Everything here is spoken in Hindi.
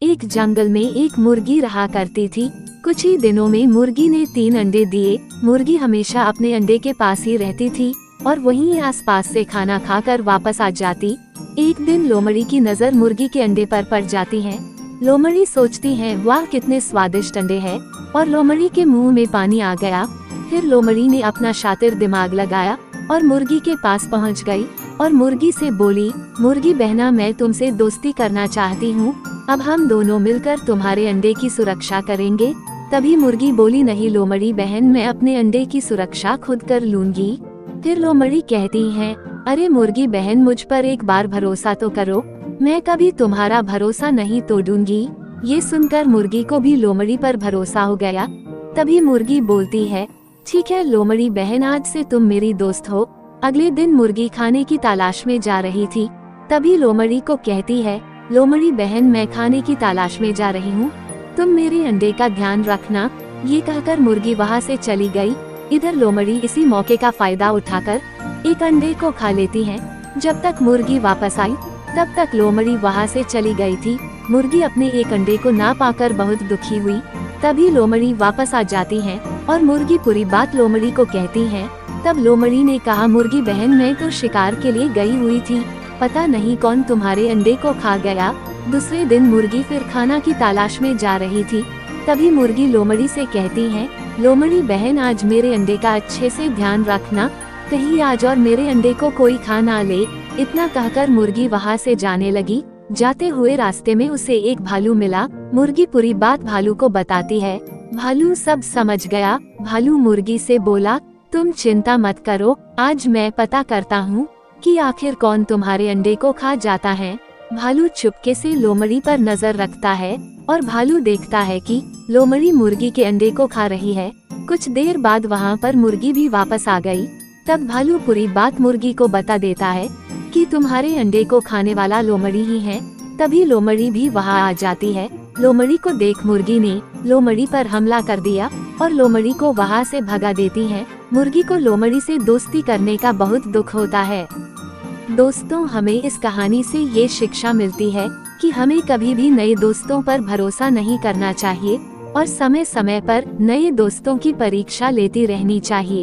एक जंगल में एक मुर्गी रहा करती थी। कुछ ही दिनों में मुर्गी ने 3 अंडे दिए। मुर्गी हमेशा अपने अंडे के पास ही रहती थी और वहीं आसपास से खाना खाकर वापस आ जाती। एक दिन लोमड़ी की नज़र मुर्गी के अंडे पर पड़ जाती है। लोमड़ी सोचती है, वाह कितने स्वादिष्ट अंडे हैं, और लोमड़ी के मुंह में पानी आ गया। फिर लोमड़ी ने अपना शातिर दिमाग लगाया और मुर्गी के पास पहुंच गई और मुर्गी से बोली, मुर्गी बहना, मैं तुमसे दोस्ती करना चाहती हूँ। अब हम दोनों मिलकर तुम्हारे अंडे की सुरक्षा करेंगे। तभी मुर्गी बोली, नहीं लोमड़ी बहन, मैं अपने अंडे की सुरक्षा खुद कर लूंगी। फिर लोमड़ी कहती है, अरे मुर्गी बहन, मुझ पर एक बार भरोसा तो करो, मैं कभी तुम्हारा भरोसा नहीं तोड़ूंगी। ये सुनकर मुर्गी को भी लोमड़ी पर भरोसा हो गया। तभी मुर्गी बोलती है, ठीक है लोमड़ी बहन, आज से तुम मेरी दोस्त हो। अगले दिन मुर्गी खाने की तलाश में जा रही थी। तभी लोमड़ी को कहती है, लोमड़ी बहन, मैं खाने की तलाश में जा रही हूँ, तुम मेरे अंडे का ध्यान रखना। ये कहकर मुर्गी वहाँ से चली गई। इधर लोमड़ी इसी मौके का फायदा उठाकर एक अंडे को खा लेती है। जब तक मुर्गी वापस आई तब तक लोमड़ी वहाँ से चली गई थी। मुर्गी अपने एक अंडे को ना पाकर बहुत दुखी हुई। तभी लोमड़ी वापस आ जाती है और मुर्गी पूरी बात लोमड़ी को कहती है। तब लोमड़ी ने कहा, मुर्गी बहन, मैं तो शिकार के लिए गई हुई थी, पता नहीं कौन तुम्हारे अंडे को खा गया। दूसरे दिन मुर्गी फिर खाना की तलाश में जा रही थी। तभी मुर्गी लोमड़ी से कहती है, लोमड़ी बहन, आज मेरे अंडे का अच्छे से ध्यान रखना, कहीं आज और मेरे अंडे को कोई खा ना ले। इतना कहकर मुर्गी वहाँ से जाने लगी। जाते हुए रास्ते में उसे एक भालू मिला। मुर्गी पूरी बात भालू को बताती है। भालू सब समझ गया। भालू मुर्गी से बोला, तुम चिंता मत करो, आज मैं पता करता हूँ कि आखिर कौन तुम्हारे अंडे को खा जाता है। भालू चुपके से लोमड़ी पर नजर रखता है और भालू देखता है कि लोमड़ी मुर्गी के अंडे को खा रही है। कुछ देर बाद वहाँ पर मुर्गी भी वापस आ गई। तब भालू पूरी बात मुर्गी को बता देता है कि तुम्हारे अंडे को खाने वाला लोमड़ी ही है। तभी लोमड़ी भी वहाँ आ जाती है। लोमड़ी को देख मुर्गी ने लोमड़ी पर हमला कर दिया और लोमड़ी को वहाँ से भगा देती है। मुर्गी को लोमड़ी से दोस्ती करने का बहुत दुख होता है। दोस्तों, हमें इस कहानी से ये शिक्षा मिलती है कि हमें कभी भी नए दोस्तों पर भरोसा नहीं करना चाहिए और समय समय पर नए दोस्तों की परीक्षा लेती रहनी चाहिए।